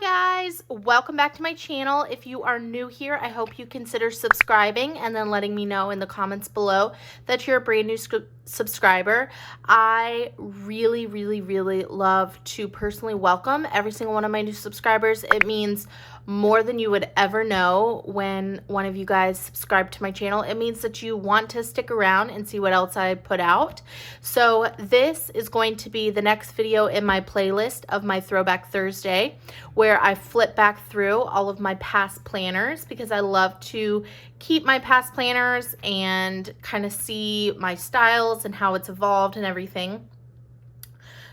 Guys, welcome back to my channel. If you are new here, I hope you consider subscribing and then letting me know in the comments below that you're a brand new subscriber. I really love to personally welcome every single one of my new subscribers. It means more than you would ever know when one of you guys subscribe to my channel. It means that you want to stick around and see what else I put out. So this is going to be the next video in my playlist of my Throwback Thursday, where I flip back through all of my past planners because I love to keep my past planners and kind of see my styles and how it's evolved and everything.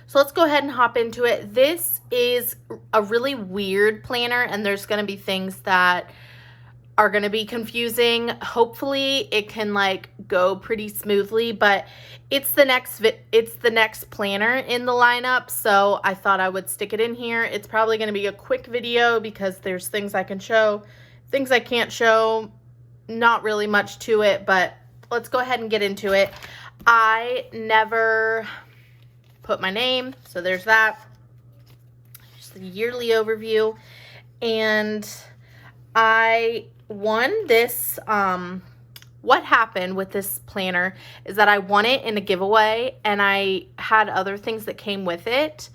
So let's go ahead and hop into it. This is a really weird planner and there's going to be things that are going to be confusing. Hopefully it can like go pretty smoothly, but it's the next planner in the lineup, so I thought I would stick it in here. It's probably going to be a quick video because there's things I can show, things I can't show, not really much to it, but let's go ahead and get into it. I never put my name, so there's that. Just the yearly overview. And I won this, what happened with this planner is that I won it in a giveaway and I had other things that came with it,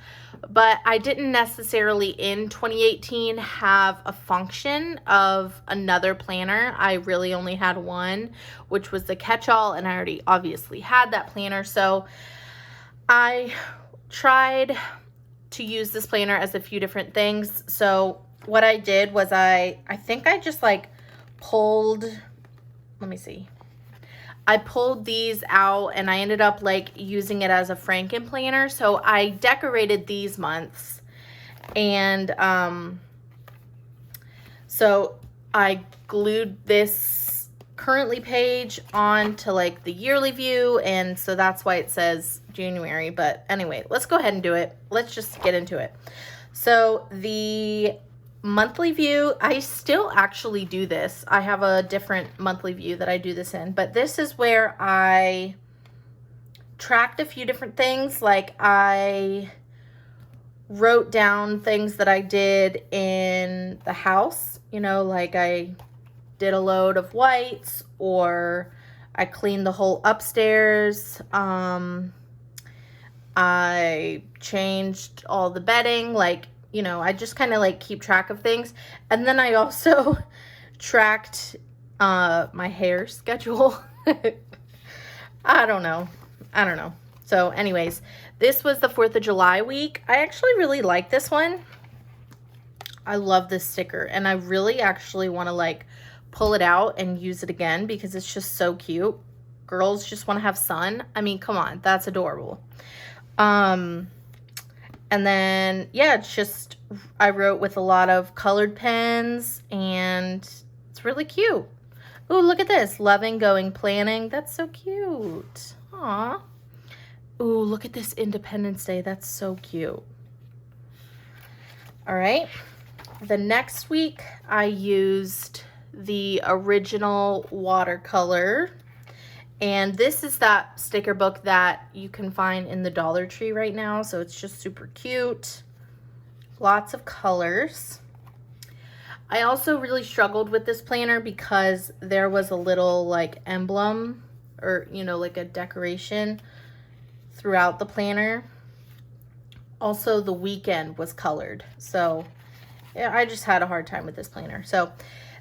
but I didn't necessarily in 2018 have a function of another planner. I really only had one, which was the catch-all, and I already obviously had that planner. So I tried to use this planner as a few different things. So what I did was I think I just like pulled, let me see. I pulled these out and I ended up like using it as a Franken planner. So I decorated these months and so I glued this currently page on to like the yearly view, and so that's why it says January. But anyway, let's go ahead and do it. Let's just get into it. So the monthly view, I still actually do this. I have a different monthly view that I do this in, but this is where I tracked a few different things. Like I wrote down things that I did in the house, you know, like I did a load of whites, or I cleaned the whole upstairs. I changed all the bedding, like, you know, I just kind of like keep track of things. And then I also tracked my hair schedule. I don't know. So anyways, this was the 4th of July week. I actually really like this one. I love this sticker and I really actually want to like pull it out and use it again because it's just so cute. Girls just want to have sun. I mean, come on, that's adorable. And then, yeah, it's just, I wrote with a lot of colored pens and it's really cute. Ooh, look at this. Loving, going, planning. That's so cute. Aw. Ooh, look at this Independence Day. That's so cute. All right. The next week, I used the original watercolor. And this is that sticker book that you can find in the Dollar Tree right now. So it's just super cute. Lots of colors. I also really struggled with this planner because there was a little like emblem or, you know, like a decoration throughout the planner. Also, the weekend was colored. So yeah, I just had a hard time with this planner. So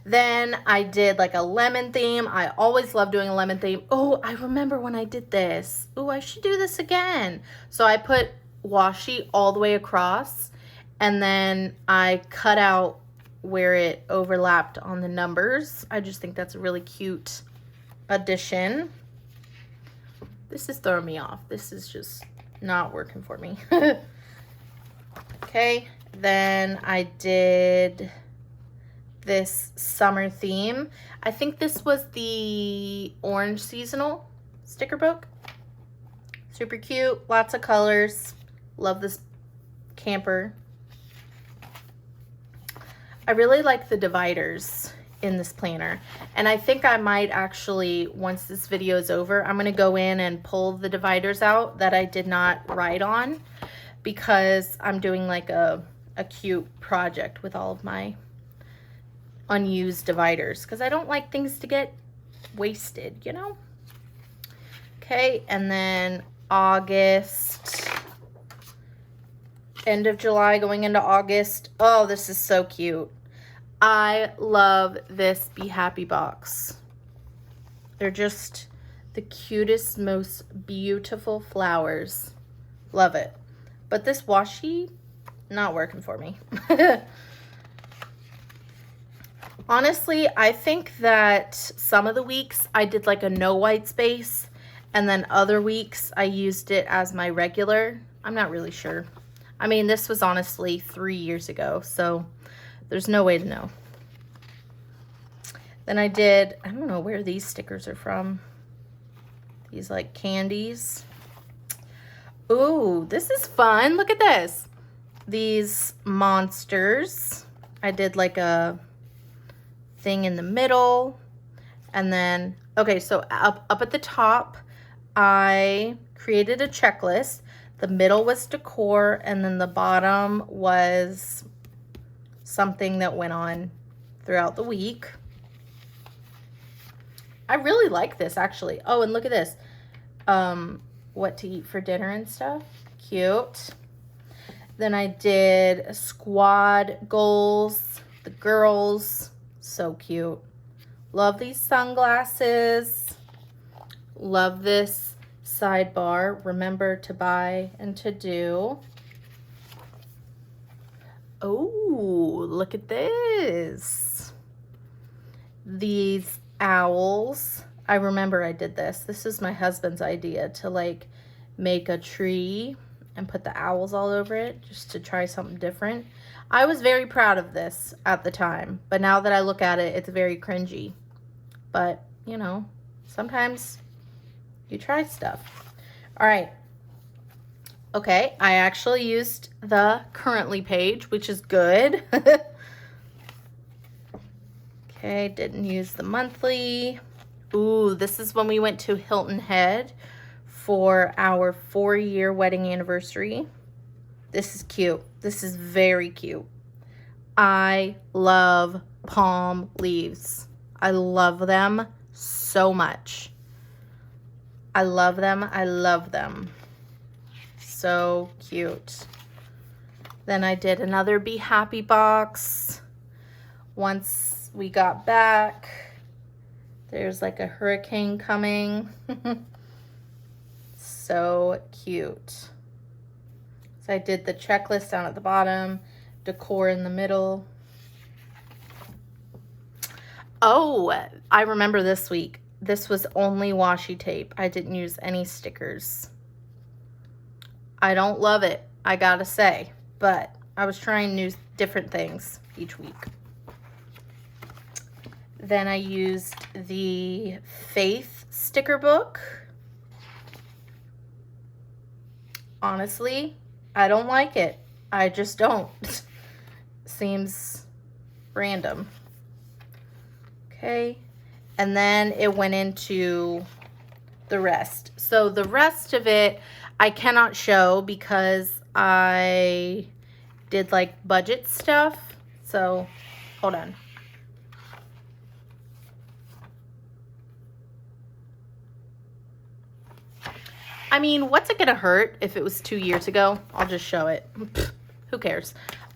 then I did like a lemon theme. I always love doing a lemon theme. Oh, I remember when I did this. Oh, I should do this again. So I put washi all the way across and then I cut out where it overlapped on the numbers. I just think that's a really cute addition. This is throwing me off. This is just not working for me. Okay, then I did this summer theme. I think this was the orange seasonal sticker book. Super cute, lots of colors. Love this camper. I really like the dividers in this planner, and I think I might actually, once this video is over, I'm going to go in and pull the dividers out that I did not write on because I'm doing like a a cute project with all of my unused dividers because I don't like things to get wasted, you know? Okay, and then August, end of July going into August. Oh, this is so cute. I love this Be Happy box. They're just the cutest, most beautiful flowers. Love it. But this washi, not working for me. Honestly, I think that some of the weeks I did like a no white space, and then other weeks I used it as my regular. I'm not really sure. I mean, this was honestly 3 years ago, so there's no way to know. Then I don't know where these stickers are from. These like candies. Ooh, this is fun. Look at this. These monsters. I did like a thing in the middle. And then, okay, so up at the top, I created a checklist. The middle was decor, and then the bottom was something that went on throughout the week. I really like this, actually. Oh, and look at this. What to eat for dinner and stuff. Cute. Then I did squad goals. The girls. So cute. Love these sunglasses. Love this sidebar. Remember to buy and to do. Oh, look at this. These owls. I remember I did this. This is my husband's idea to like make a tree and put the owls all over it just to try something different. I was very proud of this at the time, but now that I look at it, it's very cringy. But, you know, sometimes you try stuff. All right. Okay, I actually used the currently page, which is good. Okay, didn't use the monthly. Ooh, this is when we went to Hilton Head for our 4-year wedding anniversary. This is cute. This is very cute. I love palm leaves. I love them so much. I love them. I love them. So cute. Then I did another Be Happy box. Once we got back, there's like a hurricane coming. So cute. So I did the checklist down at the bottom, decor in the middle. Oh, I remember this week. This was only washi tape. I didn't use any stickers. I don't love it, I gotta say, but I was trying new different things each week. Then I used the Faith sticker book. Honestly, I don't like it. I just don't. Seems random. Okay. And then it went into the rest. So the rest of it I cannot show because I did like budget stuff. So hold on. I mean, what's it gonna hurt if it was 2 years ago? I'll just show it. Who cares?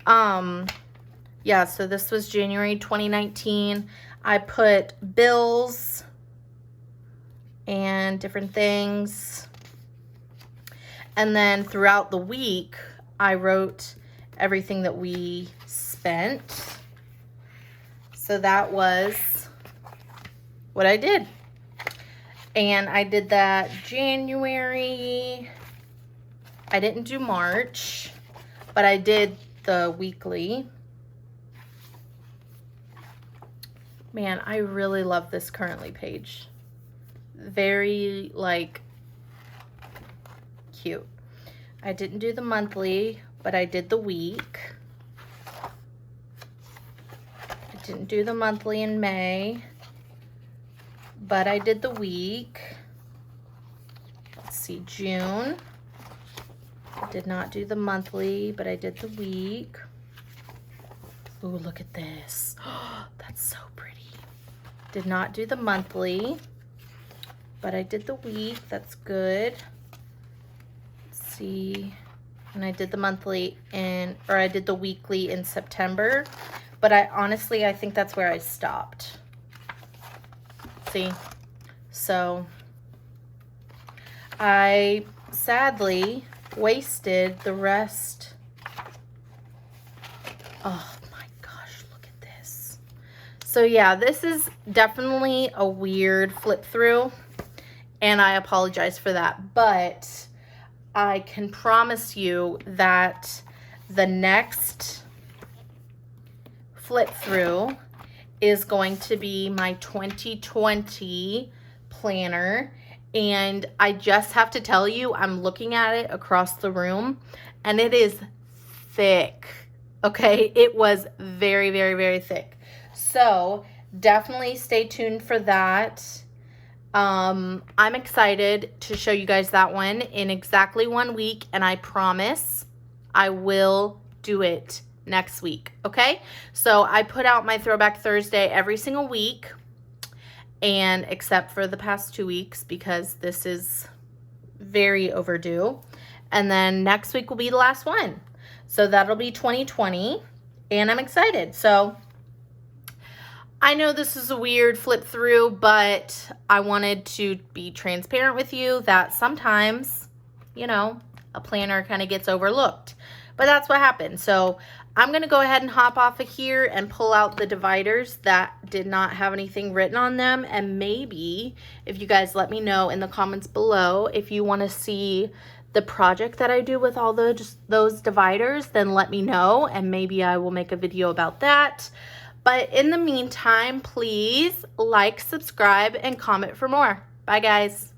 Yeah, so this was January 2019. I put bills and different things. And then throughout the week, I wrote everything that we spent. So that was what I did. And I did that January. I didn't do March, but I did the weekly. Man, I really love this currently page. Very, like, cute. I didn't do the monthly, but I did the week. I didn't do the monthly in May, but I did the week. Let's see, June. I did not do the monthly, but I did the week. Ooh, look at this. That's so pretty. Did not do the monthly, but I did the week. That's good. Let's see. And I did the monthly or I did the weekly in September, but honestly, I think that's where I stopped. See? So I sadly wasted the rest. Oh my gosh, look at this. So yeah, this is definitely a weird flip through, and I apologize for that, but I can promise you that the next flip through is going to be my 2020 planner. And I just have to tell you, I'm looking at it across the room and it is thick. Okay, it was very, very, very thick. So definitely stay tuned for that. I'm excited to show you guys that one in exactly 1 week, and I promise I will do it next week. Okay, so I put out my Throwback Thursday every single week, and except for the past 2 weeks because this is very overdue, and then next week will be the last one. So that'll be 2020, and I'm excited. So I know this is a weird flip through, but I wanted to be transparent with you that sometimes, you know, a planner kind of gets overlooked. But that's what happened. So I'm going to go ahead and hop off of here and pull out the dividers that did not have anything written on them. And maybe if you guys let me know in the comments below if you want to see the project that I do with all those dividers, then let me know, and maybe I will make a video about that. But in the meantime, please like, subscribe, and comment for more. Bye, guys.